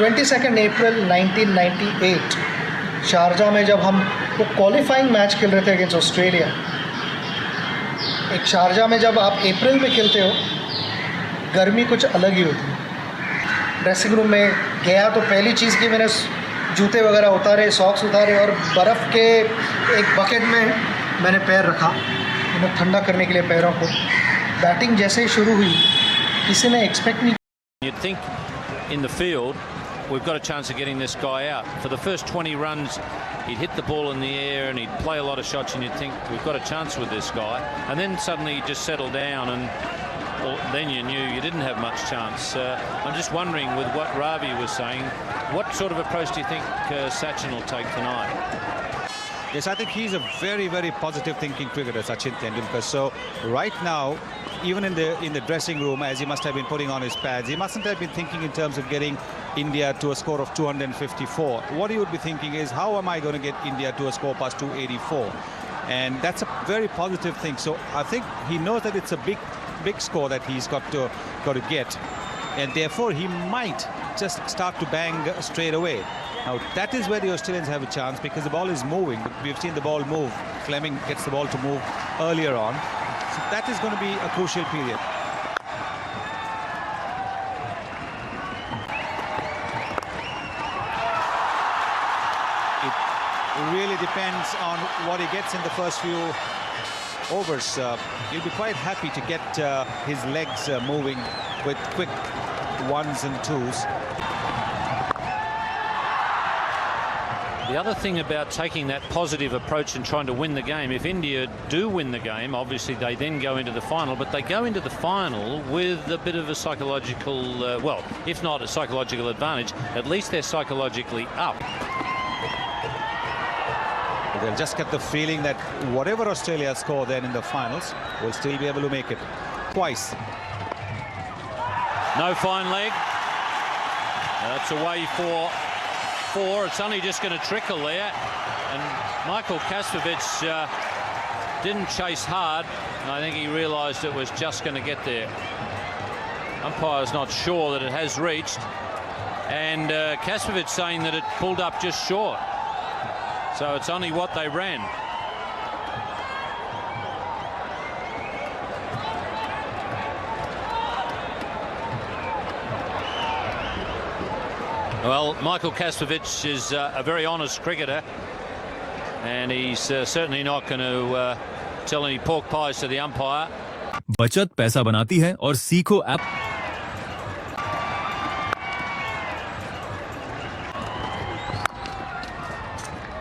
22 अप्रैल 1998 Sharjah में जब हम वो क्वालिफाइंग मैच खेल रहे थे अगेंस्ट ऑस्ट्रेलिया। एक शारजा में जब आप अप्रैल में खेलते हो, गर्मी कुछ अलग ही होती है। ड्रेसिंग रूम में गया तो पहली चीज़ की मैंने जूते वगैरह उतारे, सॉक्स उतारे और बर्फ़ के एक बकेट में मैंने पैर रखा, उन्हें ठंडा करने के लिए पैरों को। बैटिंग जैसे ही शुरू हुई, किसी ने एक्सपेक्ट नहीं। You'd think in the field we've got a chance of getting this guy out. For the first 20 runs he'd hit the ball in the air and he'd play a lot of shots, and you'd think we've got a chance with this guy, and then suddenly he just settled down, and well, then you knew you didn't have much chance. I'm just wondering, with what Ravi was saying, what sort of approach do you think Sachin will take tonight? Yes, I think he's a very, very positive thinking cricketer, Sachin Tendulkar. So right now, even in the dressing room, as he must have been putting on his pads, he mustn't have been thinking in terms of getting India to a score of 254. What he would be thinking is, how am I going to get India to a score past 284? And that's a very positive thing. So I think he knows that it's a big score that he's got to get, and therefore he might just start to bang straight away. Now that is where the Australians have a chance, because the ball is moving. We've seen the ball move. Fleming gets the ball to move earlier on. So that is going to be a crucial period. It really depends on what he gets in the first few overs. He'll be quite happy to get his legs moving with quick ones and twos. The other thing about taking that positive approach and trying to win the game, if India do win the game, obviously they then go into the final, but they go into the final with a bit of a psychological, well, if not a psychological advantage, at least they're psychologically up. They'll just get the feeling that whatever Australia score then in the finals, will still be able to make it twice. No fine leg. That's away for 4. It's only just going to trickle there, and Michael Kastrovic didn't chase hard, and I think he realised it was just going to get there. Umpire's not sure that it has reached, and Kastrovic saying that it pulled up just short, so it's only what they ran. Well, Michael Kastrovic is a very honest cricketer, and he's certainly not going to tell any pork pies to the umpire. बचत पैसा बनाती है और सीखो app.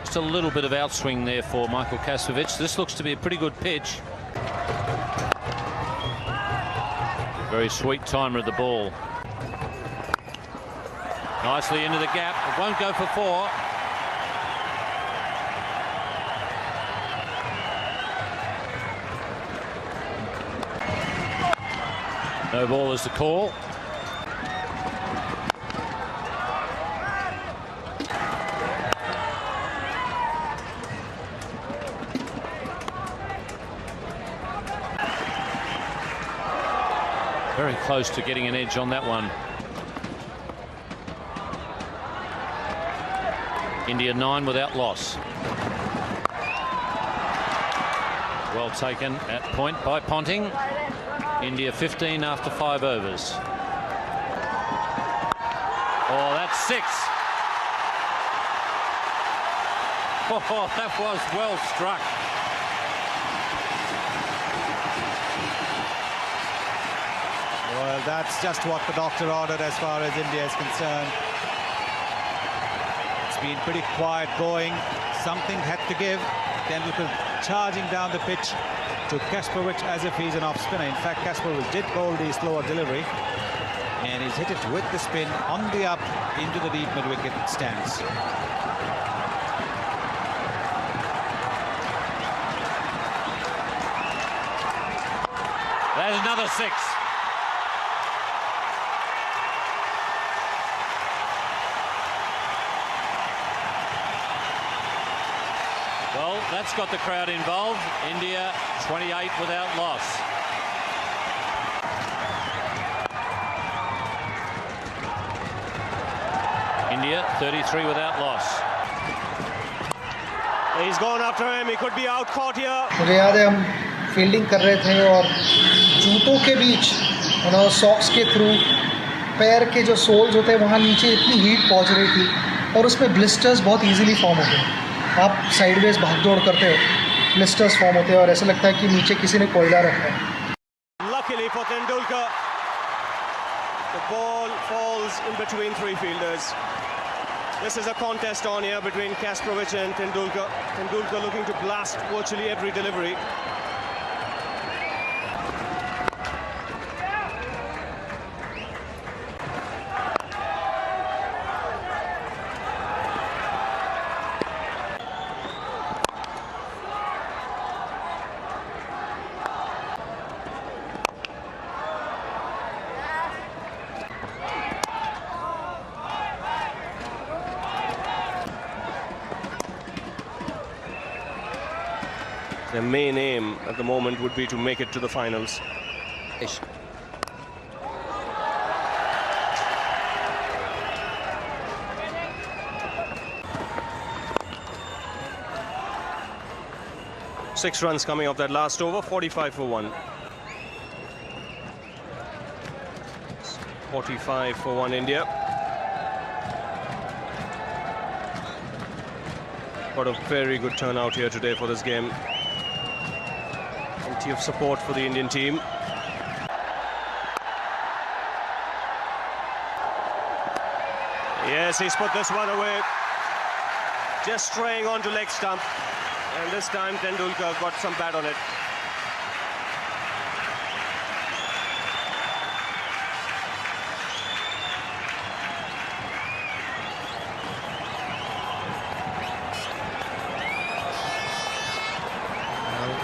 Just a little bit of outswing there for Michael Kastrovic. This looks to be a pretty good pitch. Very sweet timer of the ball. Nicely into the gap. It won't go for 4. No ball is the call. Very close to getting an edge on that one. India 9 without loss. Well taken at point by Ponting. India 15 after 5 overs. Oh, that's 6. Oh, that was well struck. Well, that's just what the doctor ordered as far as India is concerned. Been pretty quiet going. Something had to give. Tendulkar charging down the pitch to Kastrovic as if he's an off spinner. In fact, Kastrovic did bowl the slower delivery, and he's hit it with the spin on the up into the deep mid-wicket stance. There's another 6. Well, that's got the crowd involved. India 28 without loss. India 33 without loss. He's gone after him. He could be out caught here. मुझे याद है हम fielding कर रहे थे और जूतों के बीच सॉक्स के थ्रू पैर के जो सोल्स होते हैं वहाँ नीचे इतनी हीट पहुँच रही थी और उसमें ब्लिस्टर्स बहुत इजीली फॉर्म होते हैं. आप साइडवेज भाग दौड़ करते हो, ब्लिस्टर्स फॉर्म होते हैं और ऐसा लगता है कि नीचे किसी ने कोयला रखा है. Luckily for Tendulkar, the ball falls in between three fielders. This is a contest on here between Kasparovich and Tendulkar. Tendulkar looking to blast virtually every delivery. Their main aim at the moment would be to make it to the finals. Six runs coming off that last over, 45 for one. 45 for one India. Got a very good turnout here today for this game. Plenty of support for the Indian team. Yes, he's put this one away. Just straying onto leg stump. And this time Tendulkar got some bat on it.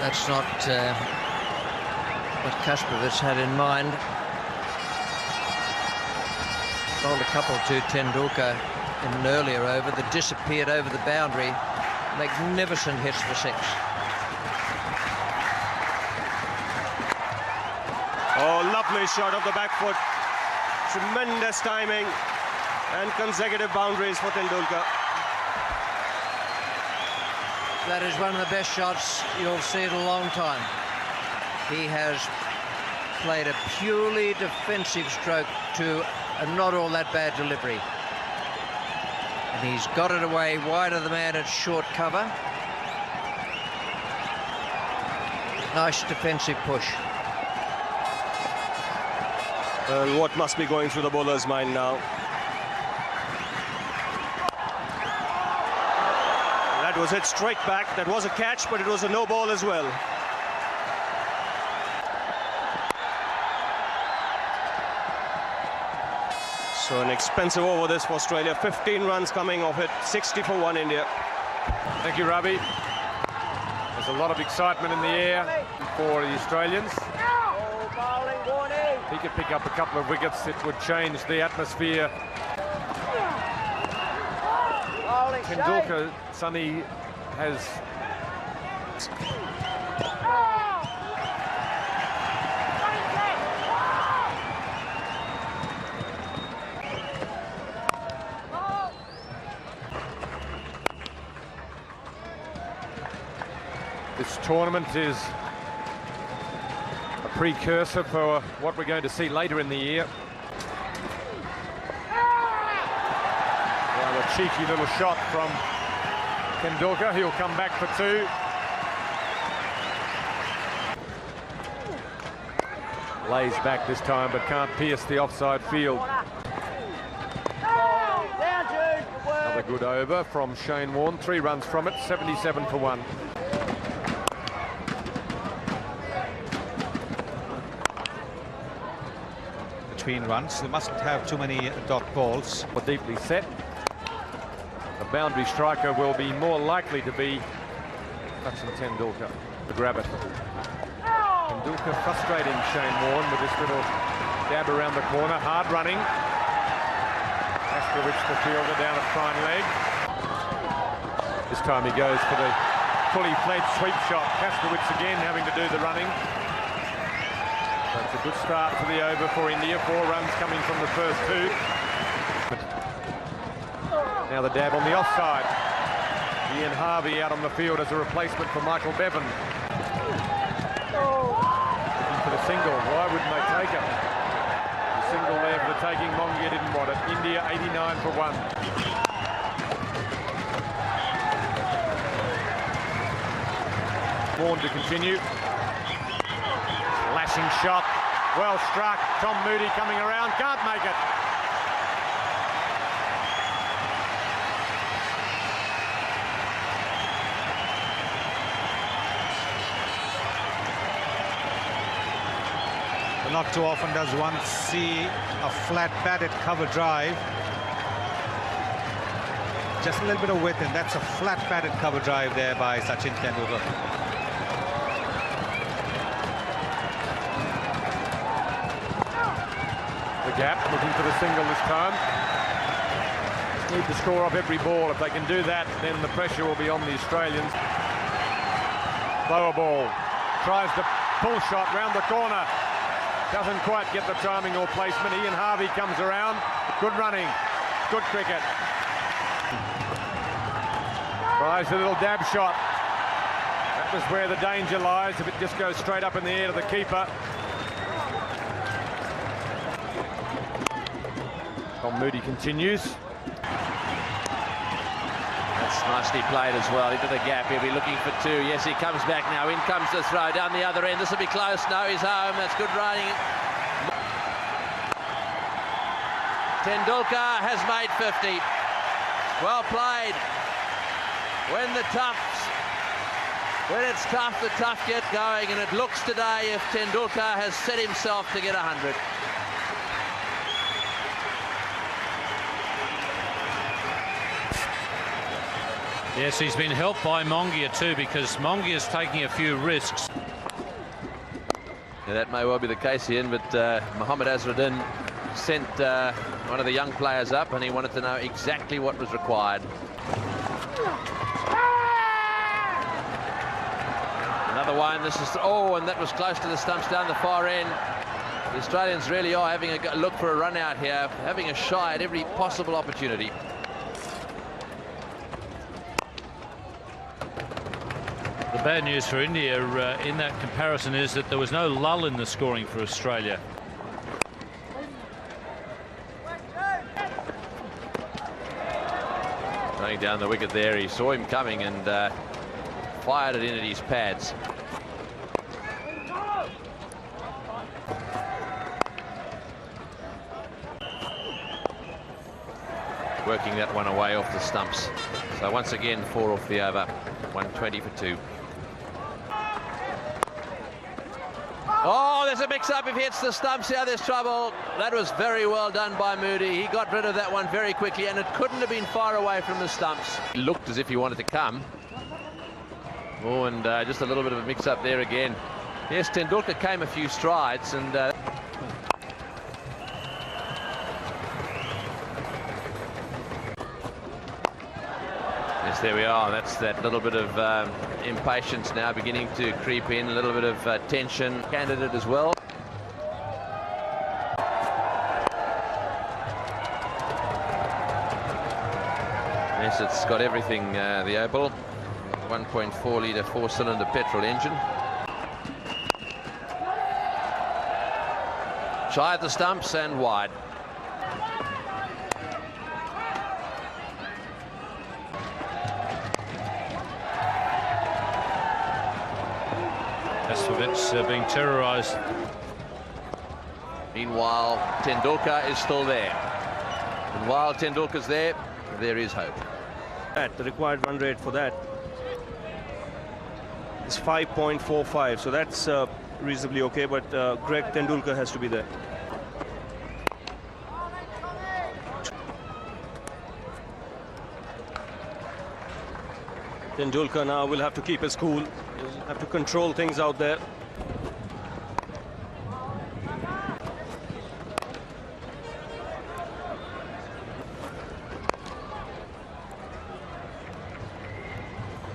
That's not what Kasparovich had in mind. Bowled a couple to Tendulkar in an earlier over that disappeared over the boundary. Magnificent hits for six. Oh, lovely shot of the back foot. Tremendous timing and consecutive boundaries for Tendulkar. That is one of the best shots you'll see in a long time. He has played a purely defensive stroke to a not all that bad delivery. And he's got it away wide of the man at short cover. Nice defensive push. And what must be going through the bowler's mind now? That was hit straight back. That was a catch, but it was a no ball as well. So an expensive over this for Australia. 15 runs coming off it. 60 for one India. Thank you, Ravi. There's a lot of excitement in the air for the Australians. He could pick up a couple of wickets. It would change the atmosphere. Tendulkar, Sonny, has this tournament is a precursor for what we're going to see later in the year. Well, a cheeky little shot from Tendulkar. He'll come back for two. Lays back this time, but can't pierce the offside field. Another good over from Shane Warne. 3 runs from it, 77 for one. Between runs, they mustn't have too many dot balls. Deeply set. The boundary striker will be more likely to be Sachin Tendulkar to grab it. Tendulkar frustrating Shane Warne with this little dab around the corner, hard running. Kasparovich the fielder down at prime leg. This time he goes for the fully fledged sweep shot. Kasparovich again having to do the running. That's a good start to the over for India. 4 runs coming from the first 2. Now the dab on the offside. Ian Harvey out on the field as a replacement for Michael Bevan. Looking for the single. Why wouldn't they take it? The single there for the taking. Mongia didn't want it. India 89 for 1. Vaughan to continue. Lashing shot. Well struck. Tom Moody coming around. Can't make it. Not too often does one see a flat batted cover drive. Just a little bit of width, and that's a flat batted cover drive there by Sachin Tendulkar. The gap, looking for the single this time. Need to score off every ball. If they can do that, then the pressure will be on the Australians. Lower ball. Tries the pull shot round the corner. Doesn't quite get the timing or placement. Ian Harvey comes around. Good running. Good cricket. Tries a little dab shot. That was where the danger lies if it just goes straight up in the air to the keeper. Tom Moody continues. That's nicely played as well. Into the gap. He'll be looking for 2. Yes, he comes back now. In comes the throw down the other end. This will be close. No, he's home. That's good riding. Tendulkar has made 50. Well played. When it's tough, the tough get going. And it looks today if Tendulkar has set himself to get 100. Yes, he's been helped by Mongia too, because Mongia's taking a few risks. Yeah, that may well be the case, Ian, but Mohammad Azharuddin sent one of the young players up, and he wanted to know exactly what was required. Another one. This is and that was close to the stumps down the far end. The Australians really are having a look for a run out here, having a shy at every possible opportunity. The bad news for India in that comparison is that there was no lull in the scoring for Australia. Running down the wicket there, he saw him coming and fired it in at his pads. Working that one away off the stumps. So once again, 4 off the over. 120 for 2. Oh, there's a mix-up. If he hits the stumps here, there's trouble. That was very well done by Moody. He got rid of that one very quickly, and it couldn't have been far away from the stumps. He looked as if he wanted to come. Oh, and just a little bit of a mix-up there again. Yes, Tendulkar came a few strides, and yes, there we are. That's that little bit of impatience now beginning to creep in, a little bit of tension. Candidate as well. Yes, it's got everything, the Opal. 1.4 litre 4-cylinder petrol engine. Shy at the stumps and wide. Kastovic's being terrorised. Meanwhile, Tendulkar is still there. And while Tendulkar's there, there is hope. The required run rate for that is 5.45, so that's reasonably okay, but Greg Tendulkar has to be there. Tendulkar now will have to keep his cool. He'll have to control things out there.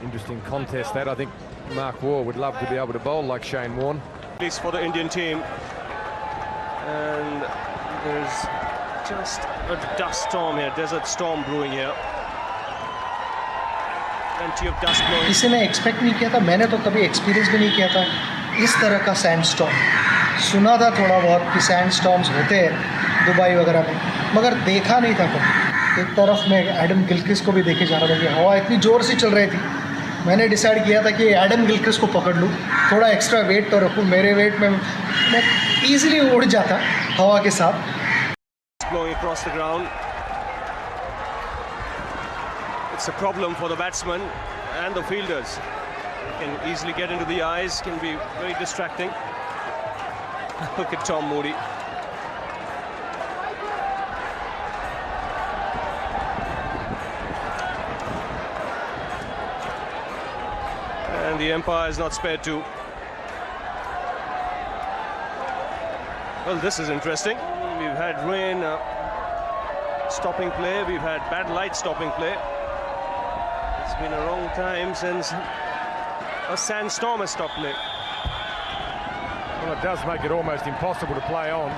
Interesting contest that. I think Mark Waugh would love to be able to bowl like Shane Warne. At least for the Indian team. And there's just a dust storm here, desert storm brewing here. plenty of dust blowing. किसी ने expect नहीं किया था, मैंने तो कभी experience भी नहीं किया था इस तरह का सैंडस्टॉर्म। सुना था थोड़ा बहुत कि सैंडस्टॉर्म्स होते हैं दुबई वगैरह में, मगर देखा नहीं था कभी। एक तरफ मैं एडम गिलक्रिस्ट को भी देखे जा रहा था कि हवा इतनी ज़ोर से चल रही थी, मैंने डिसाइड किया था कि एडम गिलक्रिस्ट को पकड़ लूँ, थोड़ा एक्स्ट्रा वेट तो रखूँ, मेरे वेट में मैं ईजिली उड़ जाता हवा के साथ। Blowing across the ground. It's a problem for the batsmen and the fielders. Can easily get into the eyes, can be very distracting. Look at Tom Moody. And the umpire is not spared too. Well, this is interesting. We've had rain stopping play, we've had bad light stopping play. It's been a long time since a sandstorm has stopped play. Well, it does make it almost impossible to play on.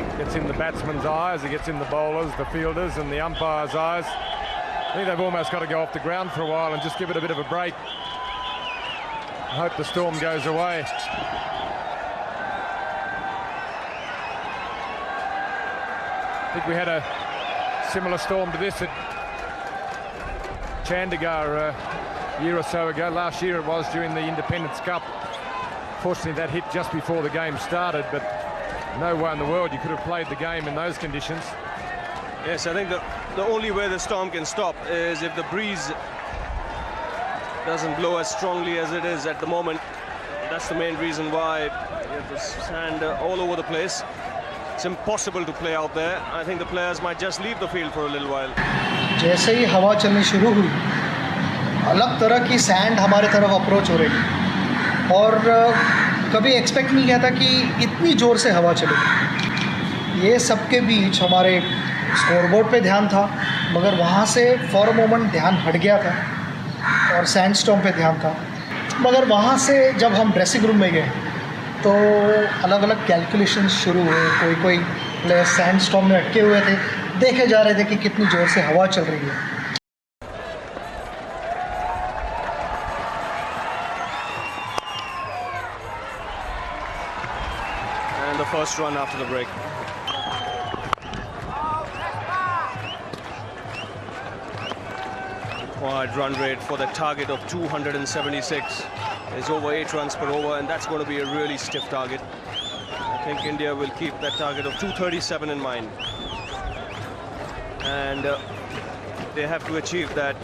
It gets in the batsman's eyes, it gets in the bowlers, the fielders and the umpire's eyes. I think they've almost got to go off the ground for a while and just give it a bit of a break. I hope the storm goes away. I think we had a similar storm to this at Chandigarh a year or so ago. Last year it was during the Independence Cup. Fortunately that hit just before the game started, but no way in the world you could have played the game in those conditions. Yes, I think the only way the storm can stop is if the breeze doesn't blow as strongly as it is at the moment. That's the main reason why you have the sand all over the place. It's impossible to play out there. I think the players might just leave the field for a little while. जैसे ही हवा चलनी शुरू हुई, अलग तरह की sand हमारे तरफ अप्रोच हो रही और कभी एक्सपेक्ट नहीं किया था कि इतनी ज़ोर से हवा चलेगी। ये सबके बीच हमारे स्कोरबोर्ड पे ध्यान था, मगर वहाँ से फॉर अ मोमेंट ध्यान हट गया था और सैंडस्टॉर्म पे ध्यान था। मगर वहाँ से जब हम ड्रेसिंग रूम में गए तो अलग अलग कैलकुलेशंस शुरू हुए। कोई प्लेयर सैंडस्टॉर्म में अटके हुए थे, देखे जा रहे थे कि कितनी ज़ोर से हवा चल रही है। And the first run after the break. Required run rate for the target of 276 is over 8 runs per over, and that's going to be a really stiff target. I think India will keep that target of 237 in mind, and they have to achieve that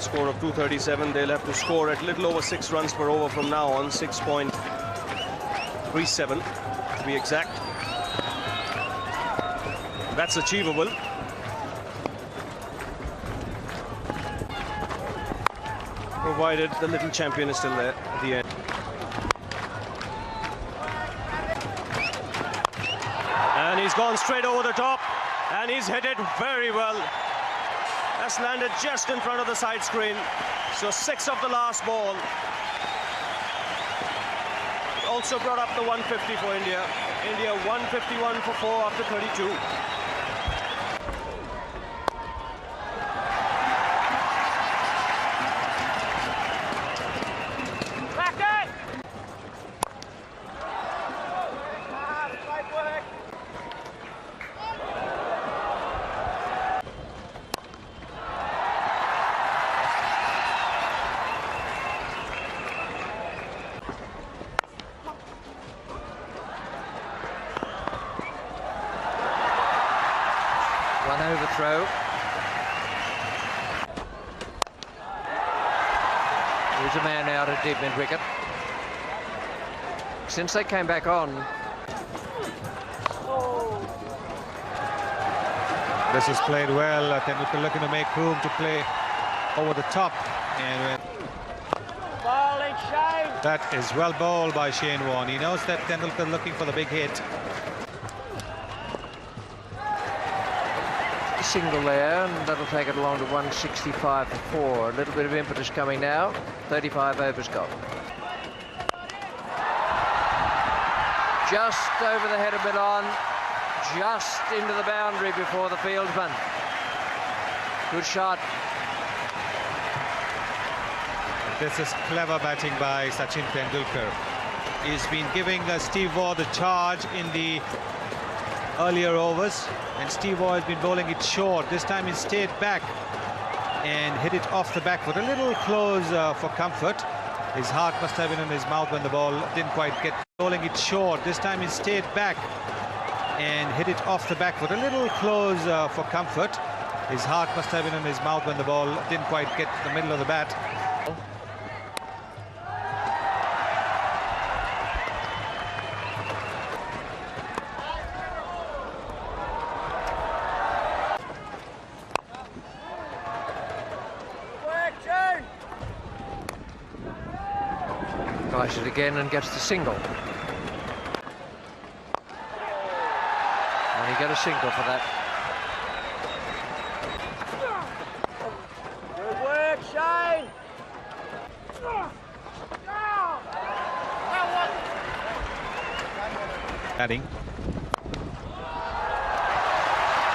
score of 237. They'll have to score at little over 6 runs per over from now on, 6.37 to be exact. That's achievable. Provided the little champion is still there at the end. And he's gone straight over the top, and he's hit it very well. That's landed just in front of the side screen. So 6 of the last ball. Also brought up the 150 for India. India 151 for 4 after 32. One overthrow. There's a man out at deep mid wicket. Since they came back on, This is played well. Tendulkar looking to make room to play over the top, and that is well bowled by Shane Warne. He knows that Tendulkar looking for the big hit. single there, and that'll take it along to 165 for 4. A little bit of impetus coming now. 35 overs gone. Just over the head of mid-on, just into the boundary before the fieldsman. Good shot. This is clever batting by Sachin Tendulkar. He's been giving Steve Waugh the charge in the earlier overs, and Steve Waugh has been bowling it short. This time he stayed back and hit it off the back foot, a little close for comfort. His heart must have been in his mouth when the ball didn't quite get. Bowling it short. This time he stayed back and hit it off the back foot, a little close for comfort. His heart must have been in his mouth when the ball didn't quite get to the middle of the bat. Tries it again and gets the single. And he got a single for that. Good work, Shane. Batting.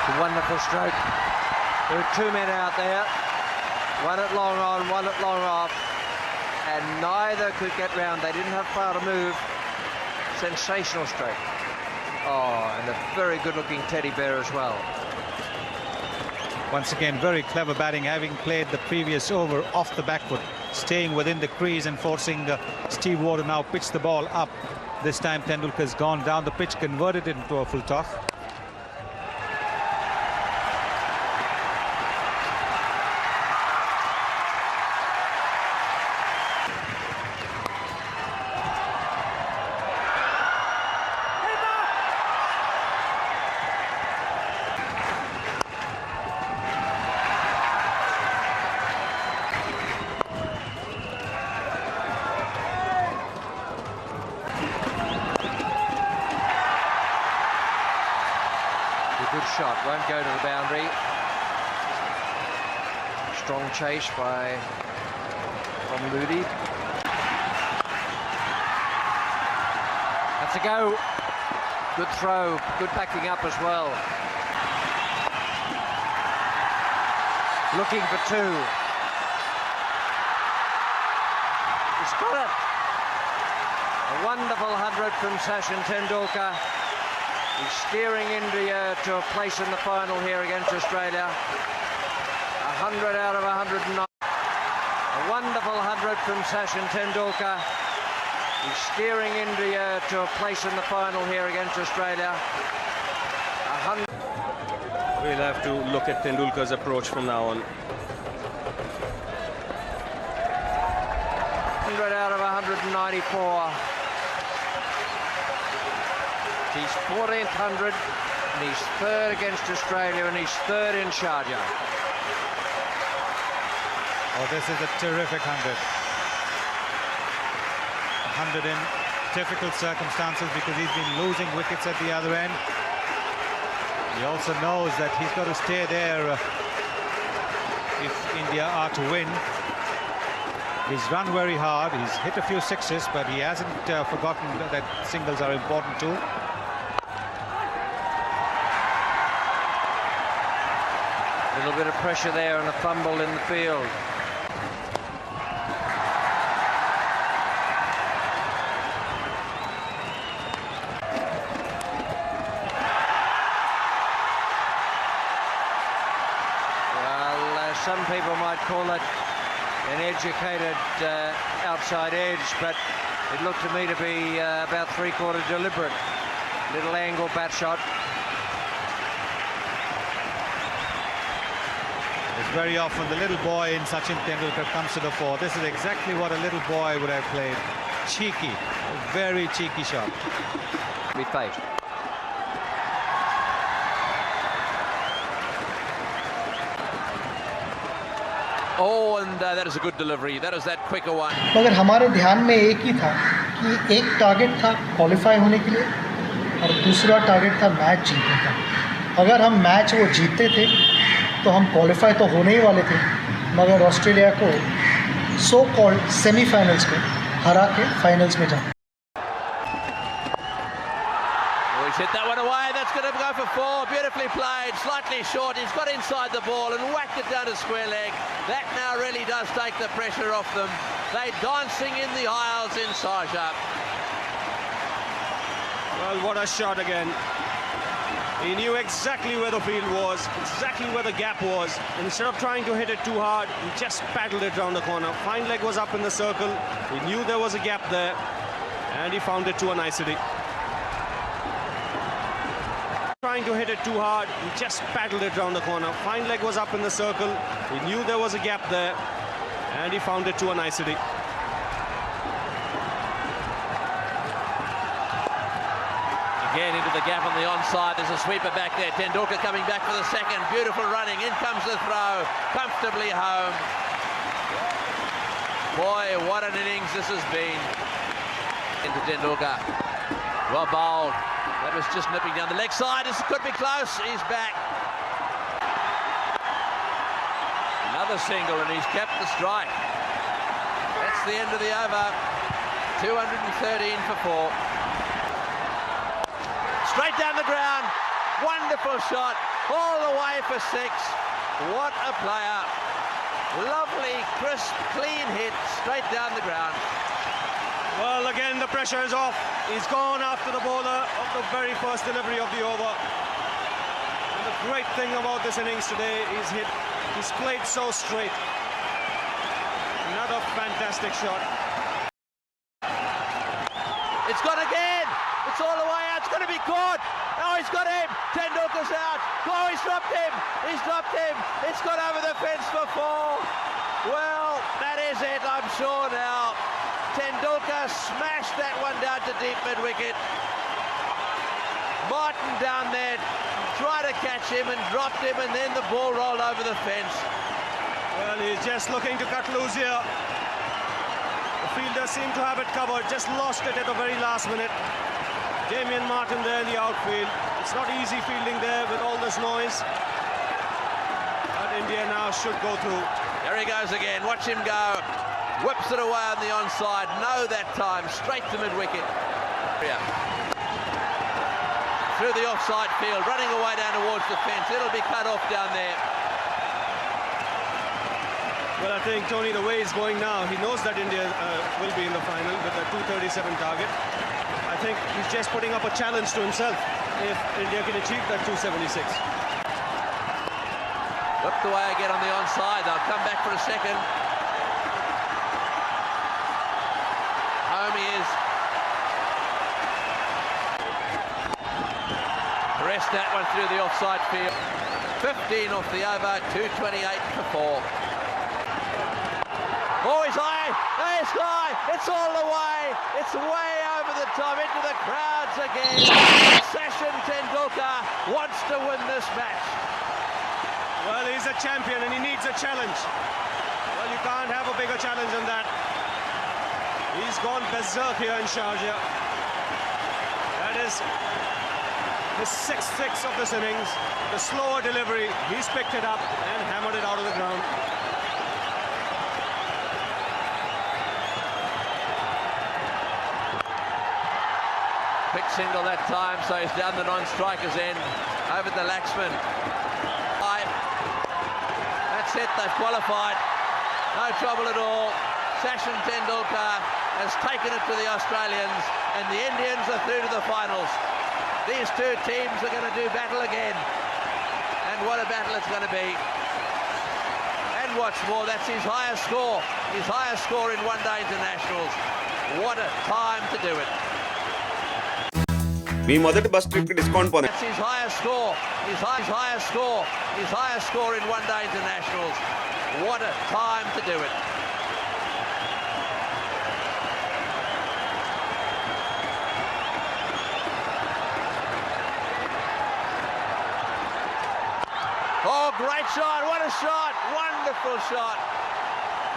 A wonderful stroke. There are two men out there. One at long on, one at long off. And neither could get round. They didn't have far to move. Sensational stroke. Oh, and a very good-looking teddy bear as well. Once again, very clever batting, having played the previous over off the back foot, staying within the crease and forcing Steve Waugh to now pitch the ball up. This time Tendulkar's gone down the pitch, converted it into a full toss. Good shot, won't go to the boundary. Strong chase from Moody. That's a go. Good throw, good backing up as well. Looking for two. He's got it. A wonderful 100 from Sachin Tendulkar. He's steering India to a place in the final here against Australia. 100 out of 109. A wonderful 100 from Sachin Tendulkar. He's steering India to a place in the final here against Australia. 100. We'll have to look at Tendulkar's approach from now on. 100 out of 194. He's 14th 100, and he's third against Australia, and he's third in Sharjah. Oh, this is a terrific 100. 100 in difficult circumstances because he's been losing wickets at the other end. He also knows that he's got to stay there if India are to win. He's run very hard, he's hit a few sixes, but he hasn't forgotten that singles are important too. A little bit of pressure there and a fumble in the field. Well, some people might call it an educated outside edge, but it looked to me to be about three-quarter deliberate. Little angle bat shot. It's very often the little boy in Sachin Tendulkar comes to the fore. This is exactly what a little boy would have played. Cheeky, a very cheeky shot. Be faced. Oh, and that is a good delivery. That is that quicker one. मगर हमारे ध्यान में एक ही था कि एक target था qualify होने के लिए और दूसरा टारगेट था मैच जीतने का। अगर हम मैच वो जीतते थे तो हम क्वालिफाई तो होने ही वाले थे, मगर ऑस्ट्रेलिया को सो कॉल्ड सेमीफाइनल्स में हरा के फाइनल्स में जाते। Oh, he's hit that one away. That's going to go for 4. Beautifully played, slightly short. He's got inside the ball and whacked it down to square leg. That now really does take the pressure off them. They're dancing in the aisles in Sharjah. Well, what a shot again. He knew exactly where the field was, exactly where the gap was. Instead of trying to hit it too hard, he just paddled it round the corner. Fine leg was up in the circle. He knew there was a gap there, and he found it to a nicety. Trying to hit it too hard, he just paddled it round the corner. Fine leg was up in the circle. He knew there was a gap there, and he found it to a nicety. Again into the gap on the onside. There's a sweeper back there. Tendulkar coming back for the second. Beautiful running. In comes the throw. Comfortably home. Boy, what an innings this has been. Into Tendulkar. Well bowled. That was just nipping down the leg side. This could be close. He's back. Another single, and he's kept the strike. That's the end of the over. 213 for 4. Straight down the ground. Wonderful shot. All the way for 6. What a player. Lovely, crisp, clean hit. Straight down the ground. Well, again, the pressure is off. He's gone after the bowler of the very first delivery of the over. And the great thing about this innings today is he's played so straight. Another fantastic shot. It's gone again. It's all the way out. It's going to be caught. Oh, he's got him. Tendulkar's out. Oh, he's dropped him. He's dropped him. It's gone over the fence for 4. Well, that is it, I'm sure now. Tendulkar smashed that one down to deep mid-wicket. Martin down there tried to catch him and dropped him, and then the ball rolled over the fence. Well, he's just looking to cut loose here. The fielder seemed to have it covered, just lost it at the very last minute. Damien Martin there in the outfield. It's not easy fielding there with all this noise. But India now should go through. There he goes again. Watch him go. Whips it away on the onside. No that time. Straight to mid-wicket. Yeah. Through the offside field. Running away down towards the fence. It'll be cut off down there. Well, I think, Tony, the way he's going now, he knows that India will be in the final with a 237 target. I think he's just putting up a challenge to himself if India can achieve that 276. Whipped away again on the onside. They'll come back for a second. Home he is. Rest that one through the offside field. 15 off the over, 228 for 4. Oh, he's high! He's high! It's all the way! It's way over the top, into the crowds again. Sachin Tendulkar wants to win this match. Well, he's a champion and he needs a challenge. Well, you can't have a bigger challenge than that. He's gone berserk here in Sharjah. That is the 6th six of this innings. The slower delivery, he's picked it up and hammered it out of the ground. Quick single that time, so he's down the non-striker's end over the Laxman. That's it, they've qualified. No trouble at all. Sachin Tendulkar has taken it to the Australians, and the Indians are through to the finals. These two teams are going to do battle again. And what a battle it's going to be. And what's more, that's his highest score. His highest score in one-day internationals. What a time to do it. మీ మొదటి bus trip కి discount పొందండి. That's his highest score. His highest score in one-day internationals. What a time to do it. Oh, great shot. What a shot. Wonderful shot.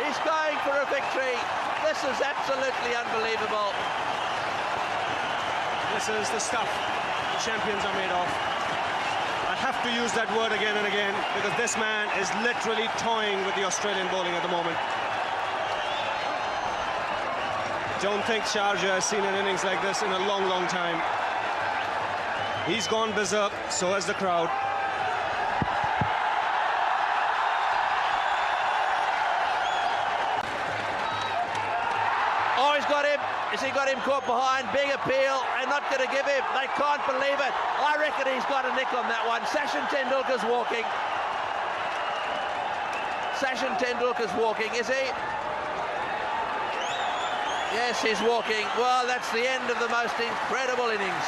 He's going for a victory. This is absolutely unbelievable. This is the stuff the champions are made of. I have to use that word again and again because this man is literally toying with the Australian bowling at the moment. Don't think Sharjah has seen an innings like this in a long, long time. He's gone berserk, so has the crowd. Oh, he's got him. Has he got him caught behind? Big appeal. They're not going to give him. They can't believe it. I reckon he's got a nick on that one. Sachin Tendulkar's walking. Sachin Tendulkar's walking, is he? Yes, he's walking. Well, that's the end of the most incredible innings.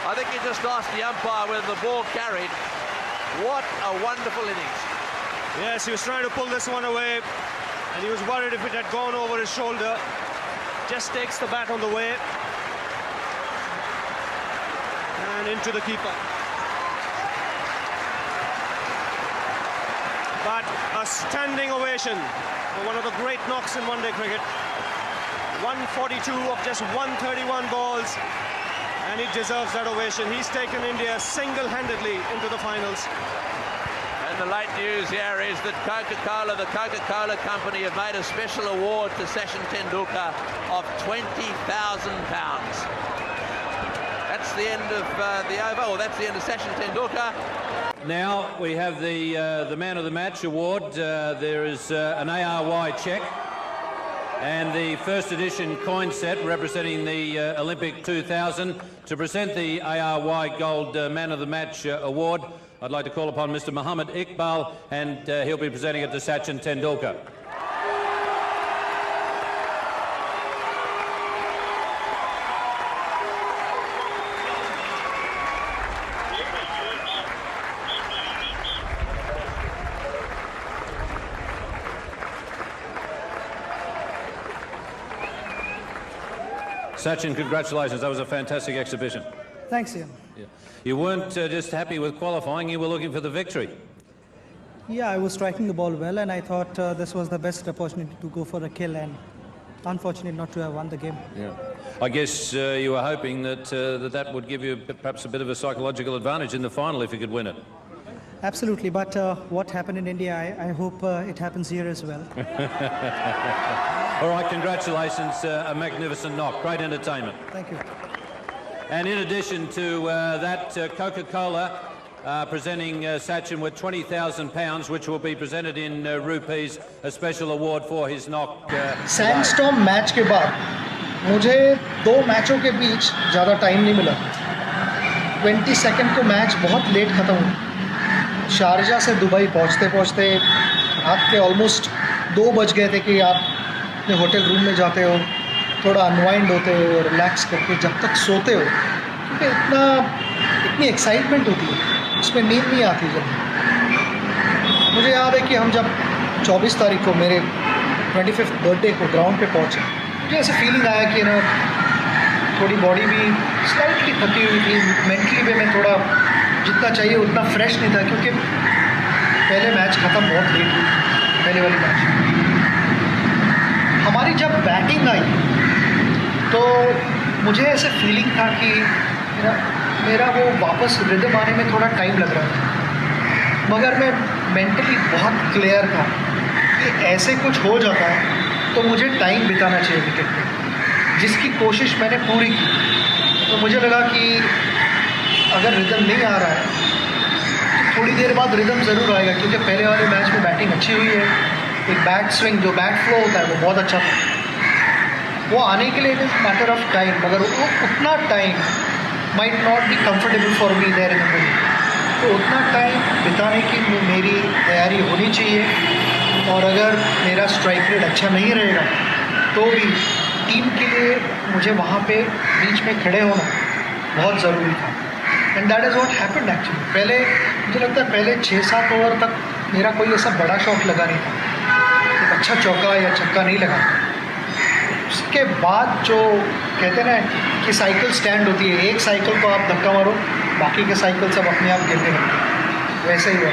I think he just asked the umpire whether the ball carried. What a wonderful innings. Yes, he was trying to pull this one away, and he was worried if it had gone over his shoulder. Just takes the bat on the way. And into the keeper. But a standing ovation for one of the great knocks in one-day cricket. 142 of just 131 balls. And he deserves that ovation. He's taken India single-handedly into the finals. And the late news here is that Coca-Cola, the Coca-Cola company, have made a special award to Sachin Tendulkar of £20,000. That's the end of the over, or that's the end of Sachin Tendulkar. Now we have the Man of the Match award. There is an ARY check and the first edition coin set representing the Olympic 2000. To present the ARY Gold Man of the Match award, I'd like to call upon Mr. Muhammad Iqbal, and he'll be presenting it to Sachin Tendulkar. Sachin, congratulations. That was a fantastic exhibition. Thanks, Ian. Yeah. You weren't just happy with qualifying, you were looking for the victory. Yeah, I was striking the ball well, and I thought this was the best opportunity to go for a kill, and unfortunate not to have won the game. Yeah. I guess you were hoping that that would give you perhaps a bit of a psychological advantage in the final if you could win it. Absolutely, but what happened in India, I hope it happens here as well. All right, congratulations. A magnificent knock. Great entertainment. Thank you. And in addition to that, Coca-Cola presenting Sachin with £20,000, which will be presented in rupees, a special award for his knock. Sandstorm match के बाद मुझे 2 मैचों के बीच ज़्यादा time नहीं मिला. 22 को match बहुत लेट ख़त्म हुआ. शारजा से दुबई पहुंचते पहुंचते रात के ऑलमोस्ट 2 बज गए थे कि आप अपने होटल रूम में जाते हो, थोड़ा अनवाइंड होते हो, रिलैक्स करके जब तक सोते हो, क्योंकि इतनी एक्साइटमेंट होती है, उसमें नींद नहीं आती. जब मुझे याद है कि हम जब 24 तारीख को मेरे 25th बर्थडे को ग्राउंड पे पहुंचे, मुझे ऐसे फीलिंग आया कि ना थोड़ी बॉडी भी स्लाइटली थकी हुई थी, मेंटली भी मैं थोड़ा जितना चाहिए उतना फ्रेश नहीं था, क्योंकि पहले मैच ख़त्म बहुत लेट हुई. पहले वाली मैच हमारी जब बैटिंग आई तो मुझे ऐसे फीलिंग था कि मेरा वो वापस रिदम आने में थोड़ा टाइम लग रहा था, मगर मैं मेंटली बहुत क्लियर था कि ऐसे कुछ हो जाता है तो मुझे टाइम बिताना चाहिए विकेट पे, जिसकी कोशिश मैंने पूरी की. तो मुझे लगा कि अगर रिदम नहीं आ रहा है तो थोड़ी देर बाद रिदम ज़रूर आएगा, क्योंकि पहले वाले मैच में बैटिंग अच्छी हुई है. एक बैट स्विंग जो बैट फ्लो होता है वो बहुत अच्छा था, वो आने के लिए it is matter of time, मगर वो उतना time might not be comfortable for me there in the middle. तो उतना टाइम बिताने की मेरी तैयारी होनी चाहिए, और अगर मेरा स्ट्राइक रेट अच्छा नहीं रहेगा तो भी टीम के लिए मुझे वहाँ पे बीच में खड़े होना बहुत ज़रूरी था. And that is what happened actually. पहले मुझे लगता है पहले 6-7 ओवर तक मेरा कोई ऐसा बड़ा शॉट लगा नहीं था, एक अच्छा चौका या छक्का नहीं लगा. उसके बाद जो कहते हैं ना कि साइकिल स्टैंड होती है, एक साइकिल को आप धक्का मारो, बाकी के साइकिल सब अपने आप गिरने लगते हैं, वैसे ही हुआ.